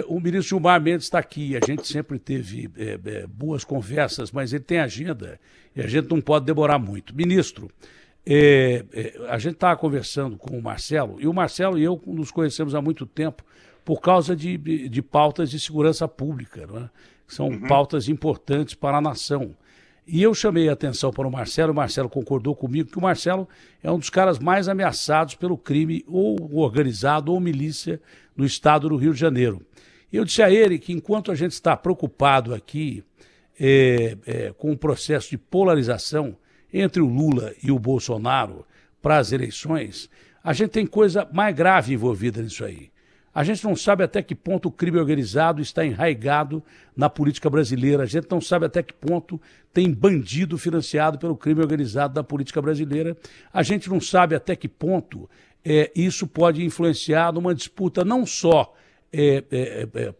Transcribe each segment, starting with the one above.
O ministro Gilmar Mendes está aqui, a gente sempre teve boas conversas, mas ele tem agenda e a gente não pode demorar muito. Ministro, a gente estava conversando com o Marcelo, e o Marcelo e eu nos conhecemos há muito tempo por causa de pautas de segurança pública, não é? Que são pautas importantes para a nação. E eu chamei a atenção para o Marcelo concordou comigo, que o Marcelo é um dos caras mais ameaçados pelo crime ou organizado ou milícia no estado do Rio de Janeiro. Eu disse a ele que enquanto a gente está preocupado aqui com o processo de polarização entre o Lula e o Bolsonaro para as eleições, a gente tem coisa mais grave envolvida nisso aí. A gente não sabe até que ponto o crime organizado está enraizado na política brasileira. A gente não sabe até que ponto tem bandido financiado pelo crime organizado da política brasileira. A gente não sabe até que ponto isso pode influenciar numa disputa não só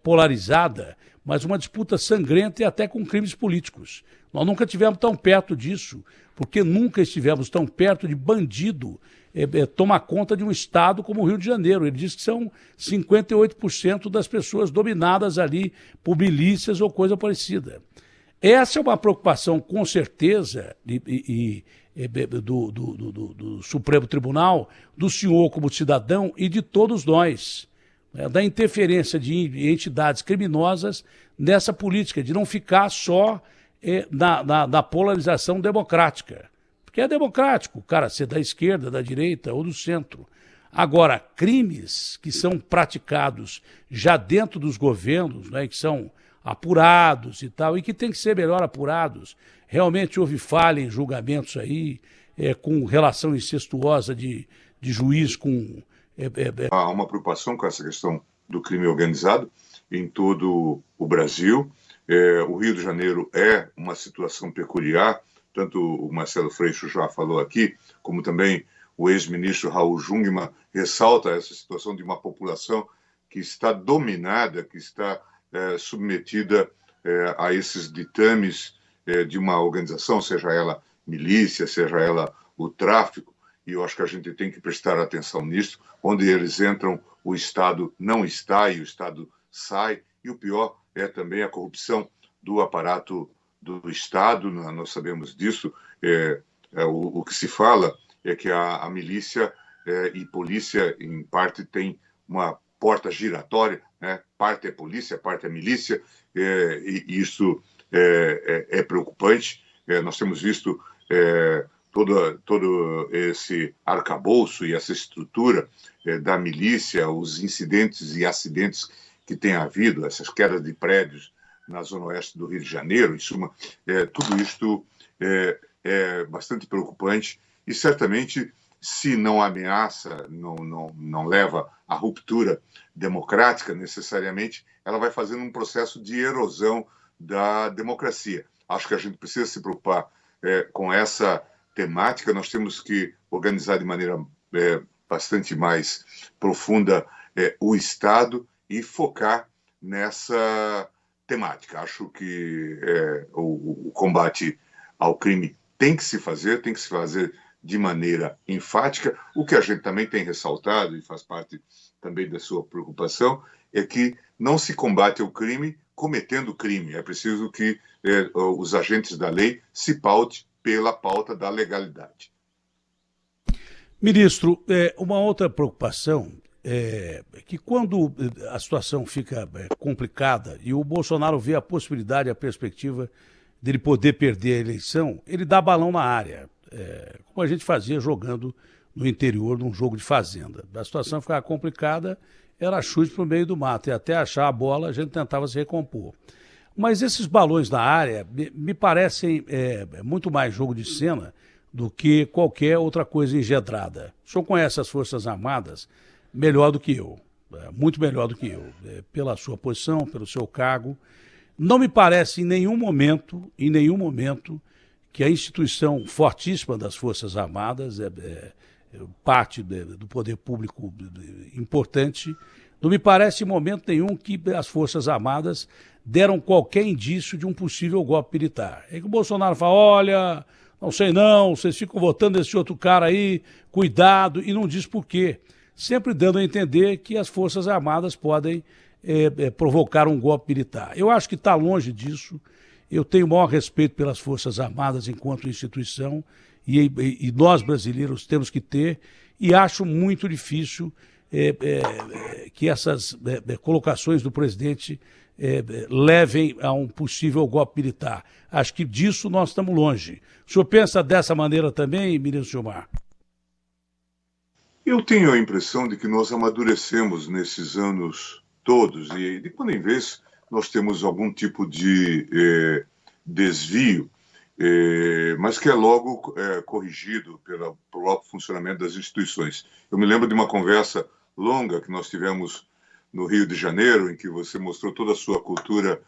polarizada, mas uma disputa sangrenta e até com crimes políticos. Nós nunca tivemos tão perto disso, porque nunca estivemos tão perto de bandido tomar conta de um estado como o Rio de Janeiro. Ele diz que são 58% das pessoas dominadas ali por milícias ou coisa parecida. Essa é uma preocupação, com certeza, do Supremo Tribunal, do senhor como cidadão e de todos nós, né, da interferência de entidades criminosas nessa política, de não ficar só na polarização democrática. Porque é democrático o cara ser da esquerda, da direita ou do centro. Agora, crimes que são praticados já dentro dos governos, né, que são apurados e tal, e que tem que ser melhor apurados. Realmente houve falha em julgamentos aí, com relação incestuosa de juiz com... Há uma preocupação com essa questão do crime organizado em todo o Brasil. O Rio de Janeiro é uma situação peculiar, tanto o Marcelo Freixo já falou aqui, como também o ex-ministro Raul Jungmann ressalta essa situação de uma população que está dominada, que está submetida a esses ditames de uma organização, seja ela milícia, seja ela o tráfico, e eu acho que a gente tem que prestar atenção nisso, onde eles entram, o Estado não está e o Estado sai, e o pior é também a corrupção do aparato do Estado. Nós sabemos disso. O que se fala é que a milícia e polícia, em parte, tem uma porta giratória, né? Parte é polícia, parte é milícia, e isso é preocupante. Nós temos visto todo esse arcabouço e essa estrutura da milícia, os incidentes e acidentes que tem havido, essas quedas de prédios na zona oeste do Rio de Janeiro, em suma, tudo isto é bastante preocupante e certamente, se não ameaça, não leva à ruptura democrática necessariamente, ela vai fazendo um processo de erosão da democracia. Acho que a gente precisa se preocupar com essa temática. Nós temos que organizar de maneira bastante mais profunda o Estado e focar nessa temática. Acho que o combate ao crime tem que se fazer de maneira enfática. O que a gente também tem ressaltado, e faz parte também da sua preocupação, é que não se combate o crime cometendo crime. É preciso que os agentes da lei se pautem pela pauta da legalidade. Ministro, uma outra preocupação é que quando a situação fica complicada e o Bolsonaro vê a possibilidade, a perspectiva dele poder perder a eleição, ele dá balão na área, como a gente fazia jogando no interior num jogo de fazenda. A situação ficava complicada, era chute para o meio do mato, e até achar a bola a gente tentava se recompor. Mas esses balões na área me parecem muito mais jogo de cena do que qualquer outra coisa engedrada. O senhor conhece as Forças Armadas melhor do que eu, muito melhor do que eu, pela sua posição, pelo seu cargo. Não me parece em nenhum momento, que a instituição fortíssima das Forças Armadas, parte do poder público importante, não me parece em momento nenhum que as Forças Armadas deram qualquer indício de um possível golpe militar. É que o Bolsonaro fala, olha, não sei não, vocês ficam votando esse outro cara aí, cuidado, e não diz por quê. Sempre dando a entender que as Forças Armadas podem provocar um golpe militar. Eu acho que está longe disso. Eu tenho o maior respeito pelas Forças Armadas enquanto instituição e nós brasileiros temos que ter, e acho muito difícil que essas colocações do presidente levem a um possível golpe militar. Acho que disso nós estamos longe. O senhor pensa dessa maneira também, ministro Gilmar? Eu tenho a impressão de que nós amadurecemos nesses anos todos e de quando em vez nós temos algum tipo de desvio, mas que é logo corrigido pelo próprio funcionamento das instituições. Eu me lembro de uma conversa longa que nós tivemos no Rio de Janeiro, em que você mostrou toda a sua cultura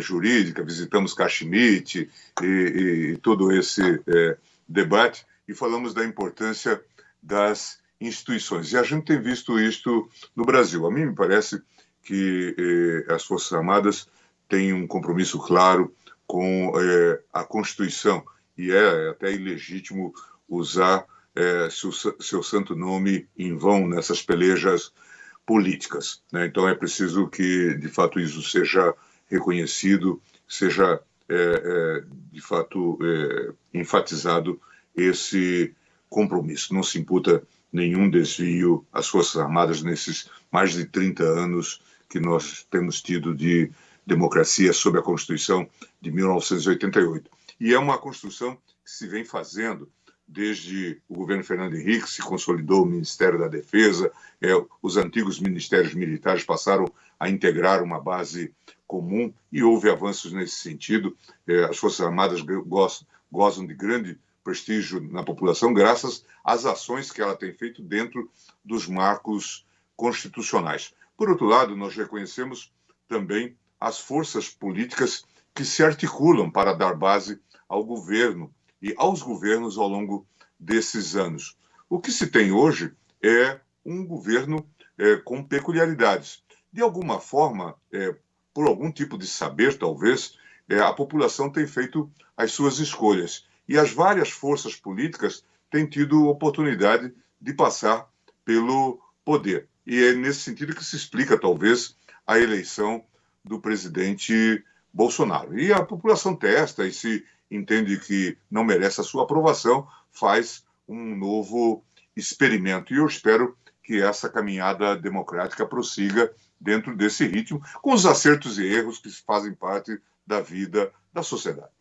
jurídica, visitamos Caximite e todo esse debate, e falamos da importância das instituições. E a gente tem visto isto no Brasil. A mim me parece que as Forças Armadas têm um compromisso claro com a Constituição, e é até ilegítimo usar seu santo nome em vão nessas pelejas políticas, né? Então é preciso que, de fato, isso seja reconhecido, seja, de fato, enfatizado esse compromisso. Não se imputa nenhum desvio às Forças Armadas nesses mais de 30 anos que nós temos tido de democracia sob a Constituição de 1988. E é uma construção que se vem fazendo desde o governo Fernando Henrique, se consolidou o Ministério da Defesa, os antigos ministérios militares passaram a integrar uma base comum e houve avanços nesse sentido. As Forças Armadas gozam de grande prestígio na população graças às ações que ela tem feito dentro dos marcos constitucionais. Por outro lado, nós reconhecemos também as forças políticas que se articulam para dar base ao governo e aos governos ao longo desses anos. O que se tem hoje é um governo com peculiaridades. De alguma forma, por algum tipo de saber, talvez, a população tem feito as suas escolhas. E as várias forças políticas têm tido oportunidade de passar pelo poder. E é nesse sentido que se explica, talvez, a eleição do presidente Bolsonaro. E a população testa e se entende que não merece a sua aprovação, faz um novo experimento. E eu espero que essa caminhada democrática prossiga dentro desse ritmo, com os acertos e erros que fazem parte da vida da sociedade.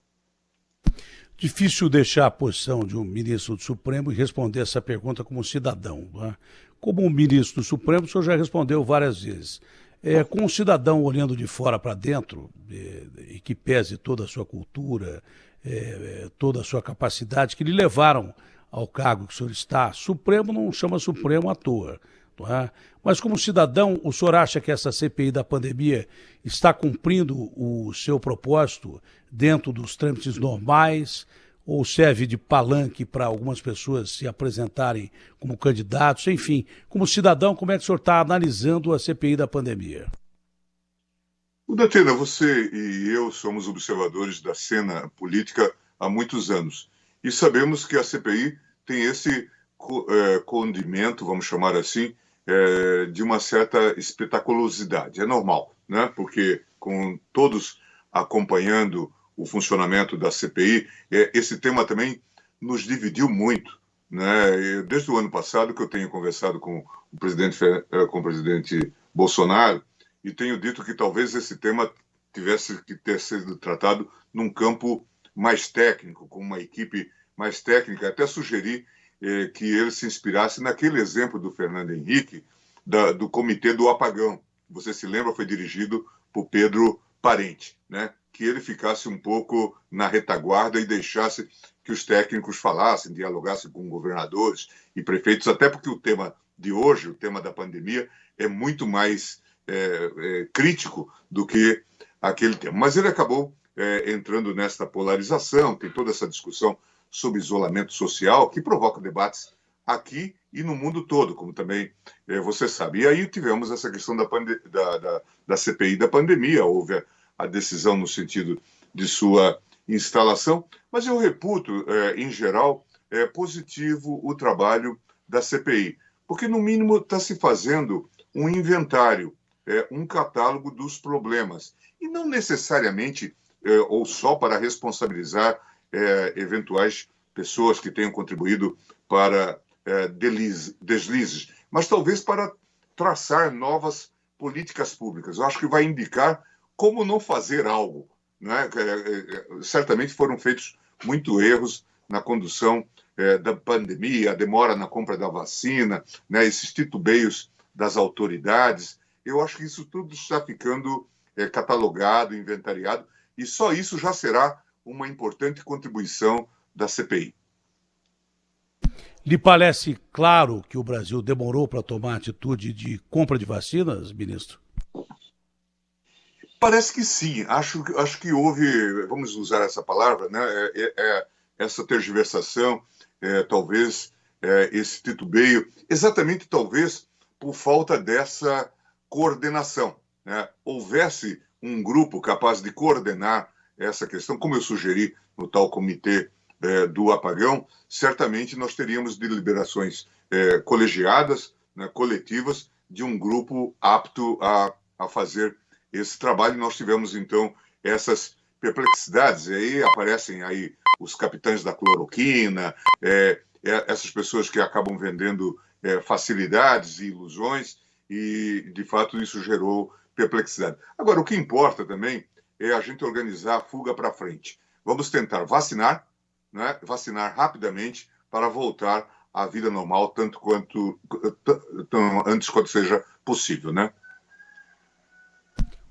Difícil deixar a posição de um ministro do Supremo e responder essa pergunta como cidadão. Né? Como um ministro do Supremo, o senhor já respondeu várias vezes. Com um cidadão olhando de fora para dentro, e que pese toda a sua cultura, toda a sua capacidade, que lhe levaram ao cargo que o senhor está, Supremo não chama Supremo à toa. Não é? Mas como cidadão, o senhor acha que essa CPI da pandemia está cumprindo o seu propósito dentro dos trâmites normais ou serve de palanque para algumas pessoas se apresentarem como candidatos? Enfim, como cidadão, como é que o senhor está analisando a CPI da pandemia? O Datena, você e eu somos observadores da cena política há muitos anos e sabemos que a CPI tem esse condimento, vamos chamar assim, de uma certa espetaculosidade. É normal, né? Porque com todos acompanhando o funcionamento da CPI, esse tema também nos dividiu muito, né? Desde o ano passado que eu tenho conversado com o presidente Bolsonaro e tenho dito que talvez esse tema tivesse que ter sido tratado num campo mais técnico, com uma equipe mais técnica, até sugeri que ele se inspirasse naquele exemplo do Fernando Henrique, do Comitê do Apagão. Você se lembra, foi dirigido por Pedro Parente, né? Que ele ficasse um pouco na retaguarda e deixasse que os técnicos falassem, dialogassem com governadores e prefeitos, até porque o tema de hoje, o tema da pandemia, é muito mais crítico do que aquele tema. Mas ele acabou entrando nesta polarização, tem toda essa discussão sobre isolamento social, que provoca debates aqui e no mundo todo, como também você sabe. E aí tivemos essa questão da CPI da pandemia, houve a decisão no sentido de sua instalação, mas eu reputo, em geral, positivo o trabalho da CPI, porque, no mínimo, está se fazendo um inventário um catálogo dos problemas, e não necessariamente ou só para responsabilizar eventuais pessoas que tenham contribuído para deslizes, mas talvez para traçar novas políticas públicas. Eu acho que vai indicar como não fazer algo, né? Certamente foram feitos muitos erros na condução da pandemia, a demora na compra da vacina, né? Esses titubeios das autoridades. Eu acho que isso tudo está ficando catalogado, inventariado, e só isso já será uma importante contribuição da CPI. Lhe parece claro que o Brasil demorou para tomar atitude de compra de vacinas, ministro? Parece que sim. Acho que houve, vamos usar essa palavra, né? Essa tergiversação, talvez esse titubeio, exatamente talvez por falta dessa coordenação, né? Houvesse um grupo capaz de coordenar essa questão, como eu sugeri no tal comitê do apagão, certamente nós teríamos deliberações colegiadas, né, coletivas, de um grupo apto a fazer esse trabalho. Nós tivemos, então, essas perplexidades. E aí aparecem aí os capitães da cloroquina, essas pessoas que acabam vendendo facilidades e ilusões, e, de fato, isso gerou perplexidade. Agora, o que importa também é a gente organizar a fuga para frente. Vamos tentar vacinar, né? Vacinar rapidamente para voltar à vida normal, tanto antes quanto seja possível, né?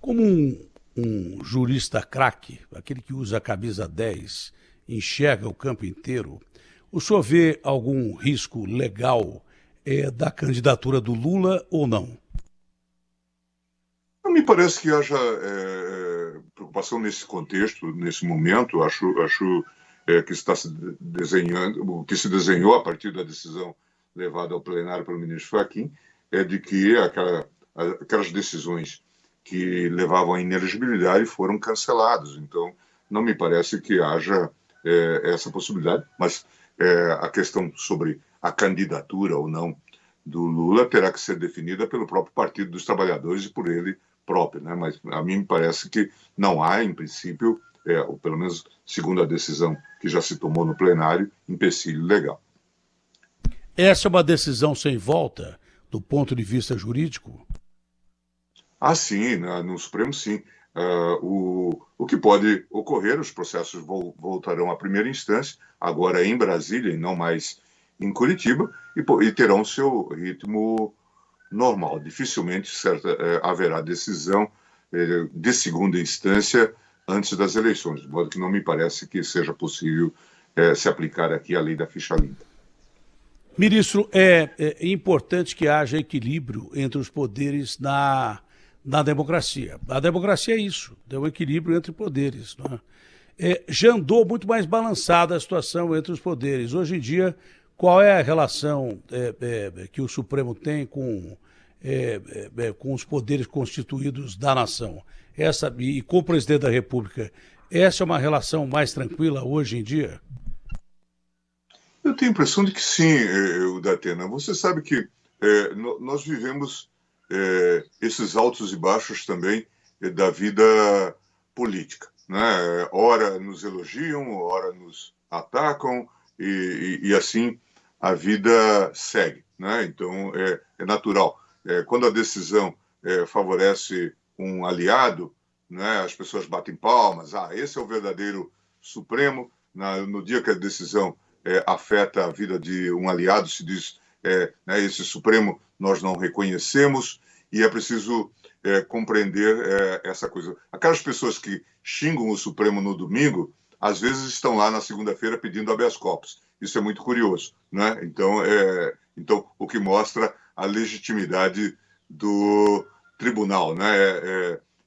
Como um jurista craque, aquele que usa a camisa 10, enxerga o campo inteiro, o senhor vê algum risco legal da candidatura do Lula ou não? Não me parece que haja preocupação nesse contexto, nesse momento. Acho que está se desenhando, o que se desenhou a partir da decisão levada ao plenário pelo ministro Fachin, é de que aquelas decisões que levavam à inelegibilidade foram canceladas. Então, não me parece que haja essa possibilidade, mas a questão sobre a candidatura ou não do Lula terá que ser definida pelo próprio Partido dos Trabalhadores e por ele próprio, né? Mas a mim me parece que não há, em princípio, ou pelo menos segundo a decisão que já se tomou no plenário, empecilho legal. Essa é uma decisão sem volta, do ponto de vista jurídico? Ah, sim, no Supremo, sim. O que pode ocorrer, os processos voltarão à primeira instância, agora em Brasília e não mais em Curitiba, e terão seu ritmo normal. Dificilmente haverá decisão de segunda instância antes das eleições, de modo que não me parece que seja possível se aplicar aqui a lei da ficha limpa. Ministro, é importante que haja equilíbrio entre os poderes na democracia. A democracia é isso, é um equilíbrio entre poderes. Não é? Já andou muito mais balançada a situação entre os poderes. Hoje em dia, qual é a relação que o Supremo tem com os poderes constituídos da nação? E com o presidente da República, essa é uma relação mais tranquila hoje em dia? Eu tenho a impressão de que sim, Datena. Você sabe que nós vivemos esses altos e baixos também da vida política, né? Ora nos elogiam, ora nos atacam, e assim a vida segue, né? Então é natural. Quando a decisão favorece um aliado, né, as pessoas batem palmas. Esse é o verdadeiro Supremo. No dia que a decisão afeta a vida de um aliado, se diz, né, esse Supremo nós não reconhecemos, e é preciso compreender essa coisa. Aquelas pessoas que xingam o Supremo no domingo, às vezes estão lá na segunda-feira pedindo habeas corpus. Isso é muito curioso, né? Então, o que mostra a legitimidade do tribunal, né?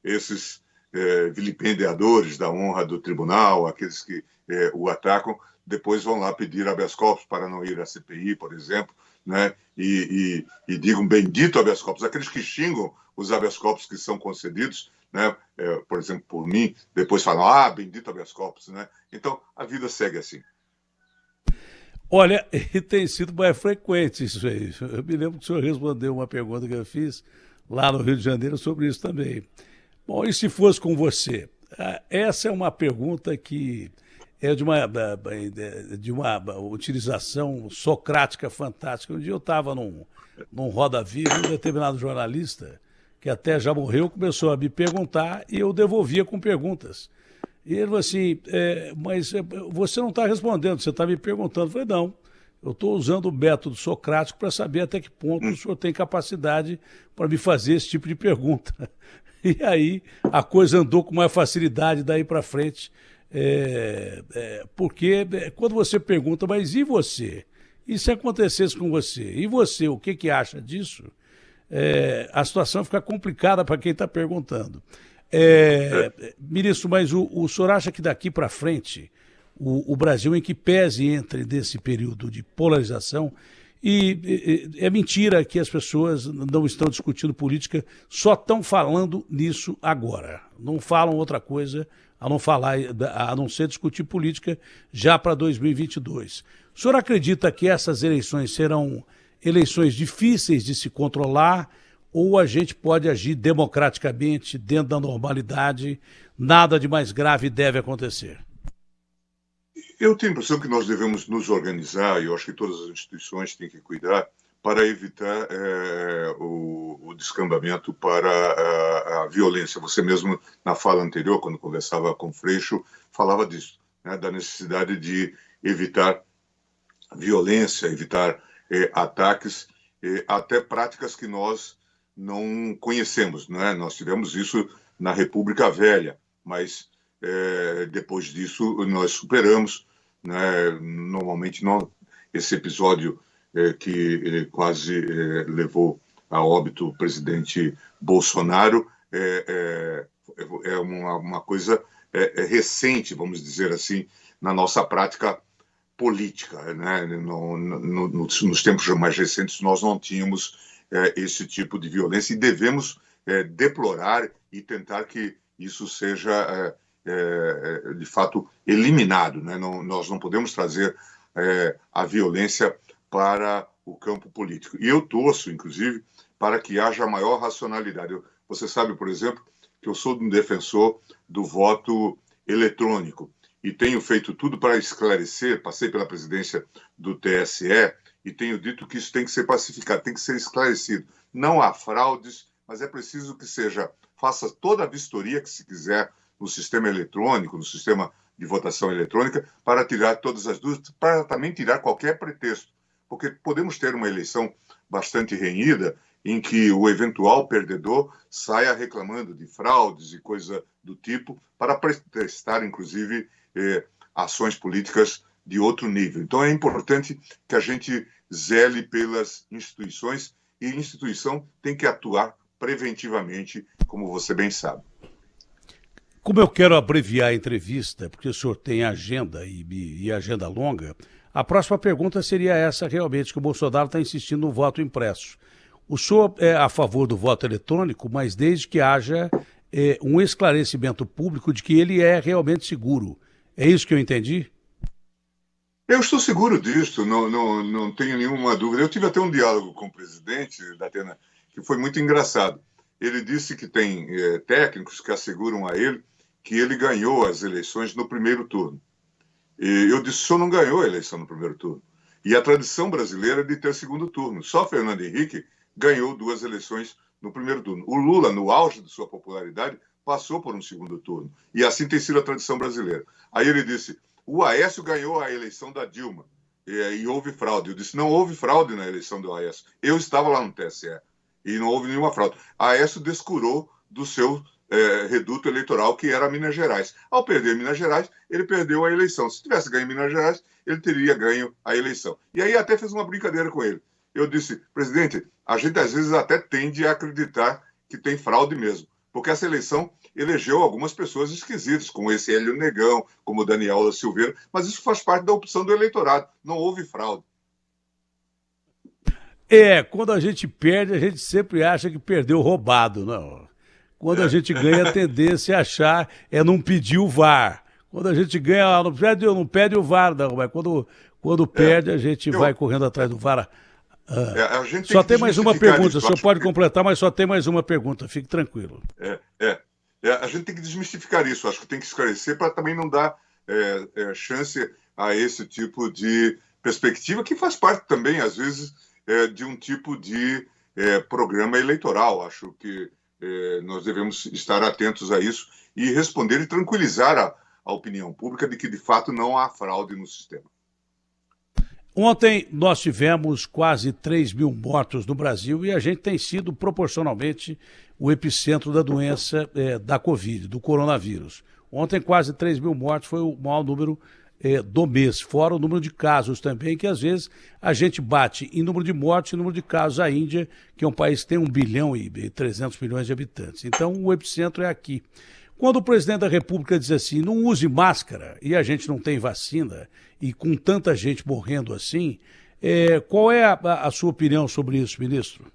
Esses vilipendiadores da honra do tribunal, aqueles que o atacam, depois vão lá pedir habeas corpus para não ir à CPI, por exemplo, né? E digam bendito habeas corpus. Aqueles que xingam os habeas corpus que são concedidos, né? Por exemplo, por mim, depois falam, bendito habeas corpus, né? Então, a vida segue assim. Olha, e tem sido mais frequente isso aí. Eu me lembro que o senhor respondeu uma pergunta que eu fiz lá no Rio de Janeiro sobre isso também. Bom, e se fosse com você? Essa é uma pergunta que é de uma utilização socrática fantástica. Um dia eu estava num Roda Viva, um determinado jornalista, que até já morreu, começou a me perguntar e eu devolvia com perguntas. E ele falou assim, mas você não está respondendo, você está me perguntando. Eu falei, não, eu estou usando o método socrático para saber até que ponto o senhor tem capacidade para me fazer esse tipo de pergunta. E aí a coisa andou com mais facilidade daí para frente, porque quando você pergunta, mas e você? E se acontecesse com você? E você, o que acha disso? A situação fica complicada para quem está perguntando. Ministro, mas o senhor acha que daqui para frente o Brasil, em que pese entre nesse período de polarização, e é mentira que as pessoas não estão discutindo política, só estão falando nisso agora. Não falam outra coisa a não ser discutir política já para 2022. O senhor acredita que essas eleições serão eleições difíceis de se controlar ou a gente pode agir democraticamente, dentro da normalidade, nada de mais grave deve acontecer? Eu tenho a impressão que nós devemos nos organizar, e eu acho que todas as instituições têm que cuidar, para evitar o descambamento para a violência. Você mesmo, na fala anterior, quando conversava com o Freixo, falava disso, né, da necessidade de evitar violência, evitar ataques, até práticas que nós não conhecemos, né? Nós tivemos isso na República Velha, mas depois disso nós superamos, né? Normalmente não, esse episódio que quase levou a óbito o presidente Bolsonaro é uma coisa recente, vamos dizer assim, na nossa prática política, né? Nos tempos mais recentes nós não tínhamos esse tipo de violência e devemos deplorar e tentar que isso seja de fato eliminado, né? Nós não podemos trazer a violência para o campo político. E eu torço, inclusive, para que haja maior racionalidade. Você sabe, por exemplo, que eu sou um defensor do voto eletrônico e tenho feito tudo para esclarecer, passei pela presidência do TSE e tenho dito que isso tem que ser pacificado, tem que ser esclarecido. Não há fraudes, mas é preciso que faça toda a vistoria que se quiser no sistema eletrônico, no sistema de votação eletrônica, para tirar todas as dúvidas, para também tirar qualquer pretexto. Porque podemos ter uma eleição bastante renhida em que o eventual perdedor saia reclamando de fraudes e coisa do tipo para prestar, inclusive, ações políticas de outro nível. Então é importante que a gente zele pelas instituições e a instituição tem que atuar preventivamente, como você bem sabe. Como eu quero abreviar a entrevista, porque o senhor tem agenda e agenda longa, a próxima pergunta seria essa realmente, que o Bolsonaro está insistindo no voto impresso. O senhor é a favor do voto eletrônico, mas desde que haja um esclarecimento público de que ele é realmente seguro. É isso que eu entendi? Eu estou seguro disso, não tenho nenhuma dúvida. Eu tive até um diálogo com o presidente da Atena, que foi muito engraçado. Ele disse que tem técnicos que asseguram a ele que ele ganhou as eleições no primeiro turno. E eu disse, o senhor não ganhou a eleição no primeiro turno. E a tradição brasileira é de ter segundo turno. Só Fernando Henrique ganhou 2 eleições no primeiro turno. O Lula, no auge de sua popularidade, passou por um segundo turno. E assim tem sido a tradição brasileira. Aí ele disse, o Aécio ganhou a eleição da Dilma e houve fraude. Eu disse, não houve fraude na eleição do Aécio. Eu estava lá no TSE e não houve nenhuma fraude. Aécio descurou do seu reduto eleitoral, que era Minas Gerais. Ao perder Minas Gerais, ele perdeu a eleição. Se tivesse ganho Minas Gerais, ele teria ganho a eleição. E aí até fiz uma brincadeira com ele. Eu disse, presidente, a gente às vezes até tende a acreditar que tem fraude mesmo, porque essa eleição elegeu algumas pessoas esquisitas, como esse Hélio Negão, como Daniela Silveira, mas isso faz parte da opção do eleitorado. Não houve fraude. Quando a gente perde, a gente sempre acha que perdeu roubado, não. Quando a gente ganha, a tendência é achar, não pedir o VAR. Quando a gente ganha, não pede o VAR, não, mas quando perde, a gente vai correndo atrás do VAR. A gente Só tem mais uma pergunta, o senhor pode que... completar, mas só tem mais uma pergunta, fique tranquilo. A gente tem que desmistificar isso, acho que tem que esclarecer para também não dar chance a esse tipo de perspectiva, que faz parte também, às vezes, de um tipo de programa eleitoral. Acho que nós devemos estar atentos a isso e responder e tranquilizar a opinião pública de que, de fato, não há fraude no sistema. Ontem nós tivemos quase 3 mil mortos no Brasil e a gente tem sido proporcionalmente o epicentro da doença da Covid, do coronavírus. Ontem quase 3 mil mortos foi o maior número do mês, fora o número de casos também, que às vezes a gente bate em número de mortes e número de casos a Índia, que é um país que tem 1 bilhão e 300 milhões de habitantes. Então o epicentro é aqui. Quando o presidente da República diz assim, não use máscara e a gente não tem vacina, e com tanta gente morrendo assim, qual é a sua opinião sobre isso, ministro?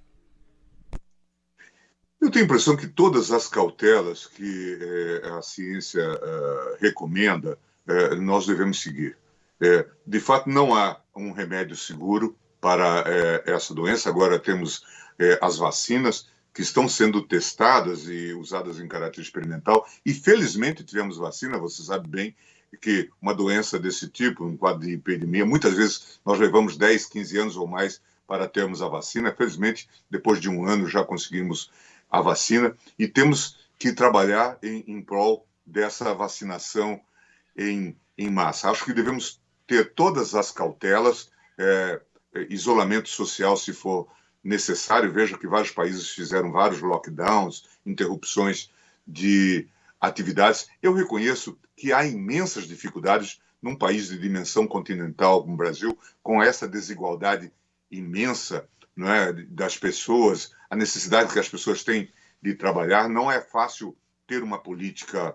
Eu tenho a impressão que todas as cautelas que a ciência recomenda, nós devemos seguir. De fato, não há um remédio seguro para essa doença. Agora temos as vacinas, que estão sendo testadas e usadas em caráter experimental, e felizmente tivemos vacina. Você sabe bem que uma doença desse tipo, um quadro de epidemia, muitas vezes nós levamos 10, 15 anos ou mais para termos a vacina. Felizmente, depois de 1 ano já conseguimos a vacina e temos que trabalhar em prol dessa vacinação em massa. Acho que devemos ter todas as cautelas, isolamento social se for necessário. Veja que vários países fizeram vários lockdowns, interrupções de atividades. Eu reconheço que há imensas dificuldades num país de dimensão continental como o Brasil, com essa desigualdade imensa, não é, das pessoas, a necessidade que as pessoas têm de trabalhar. Não é fácil ter uma política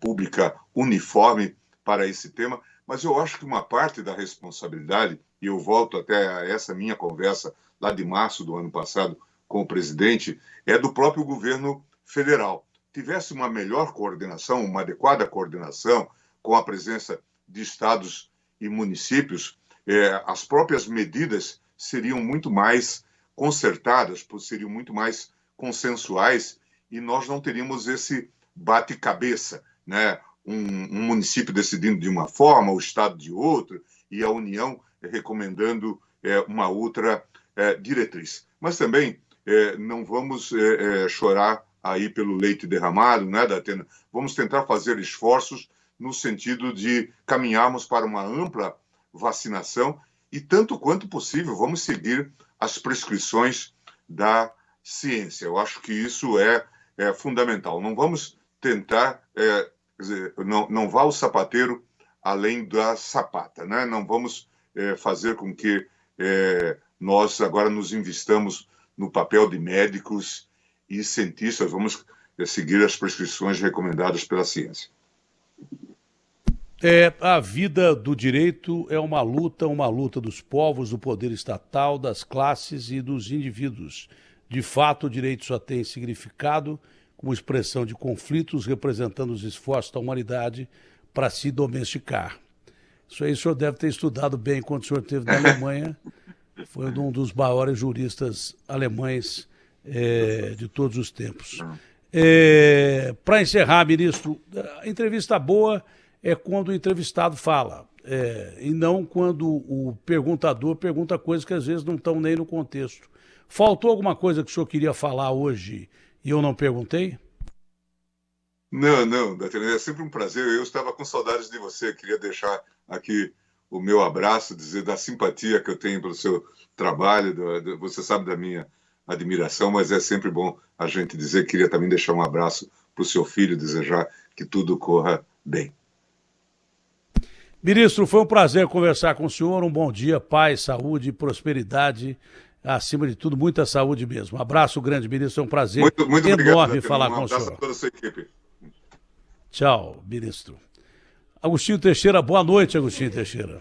pública uniforme para esse tema, mas eu acho que uma parte da responsabilidade, e eu volto até a essa minha conversa lá de março do ano passado com o presidente, é do próprio governo federal. Tivesse uma melhor coordenação, uma adequada coordenação com a presença de estados e municípios, as próprias medidas seriam muito mais concertadas, seriam muito mais consensuais, e nós não teríamos esse bate-cabeça, né? Um município decidindo de uma forma, o estado de outra, e a União recomendando uma outra diretriz. Mas também não vamos chorar aí pelo leite derramado, né, Datena? Vamos tentar fazer esforços no sentido de caminharmos para uma ampla vacinação e, tanto quanto possível, vamos seguir as prescrições da ciência. Eu acho que isso é fundamental. Não vamos tentar, não vá o sapateiro além da sapata, né? Não vamos fazer com que nós agora nos investamos no papel de médicos e cientistas. Vamos seguir as prescrições recomendadas pela ciência. A vida do direito é uma luta dos povos, do poder estatal, das classes e dos indivíduos. De fato, o direito só tem significado como expressão de conflitos representando os esforços da humanidade para se domesticar. Isso aí o senhor deve ter estudado bem quando o senhor esteve na Alemanha. Foi um dos maiores juristas alemães de todos os tempos. Para encerrar, ministro, a entrevista boa é quando o entrevistado fala, e não quando o perguntador pergunta coisas que às vezes não estão nem no contexto. Faltou alguma coisa que o senhor queria falar hoje e eu não perguntei? Não, Datena, é sempre um prazer. Eu estava com saudades de você. Queria deixar aqui o meu abraço, dizer da simpatia que eu tenho pelo seu trabalho. Você sabe da minha admiração, mas é sempre bom a gente dizer. Queria também deixar um abraço para o seu filho, desejar que tudo corra bem. Ministro, foi um prazer conversar com o senhor. Um bom dia, paz, saúde, prosperidade. Acima de tudo, muita saúde mesmo. Um abraço grande, ministro. É um prazer muito enorme obrigado, falar com o senhor. Um abraço a toda a sua equipe. Tchau, ministro. Agostinho Teixeira, boa noite, Agostinho Teixeira.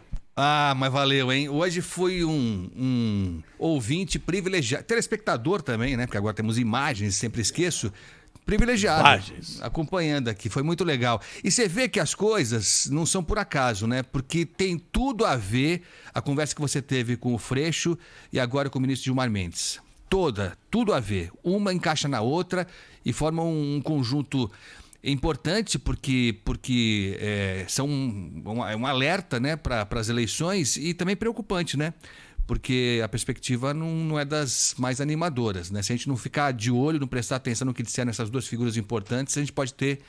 Mas valeu, hein? Hoje fui um ouvinte privilegiado, telespectador também, né? Porque agora temos imagens, sempre esqueço. privilegiado, Imagens. acompanhando aqui, foi muito legal. E você vê que as coisas não são por acaso, né? Porque tem tudo a ver a conversa que você teve com o Freixo e agora com o ministro Gilmar Mendes. Tudo a ver. Uma encaixa na outra e formam um conjunto importante porque são um alerta, né, para as eleições e também preocupante, né? Porque a perspectiva não é das mais animadoras, né? Se a gente não ficar de olho, não prestar atenção no que disseram essas duas figuras importantes, a gente pode ter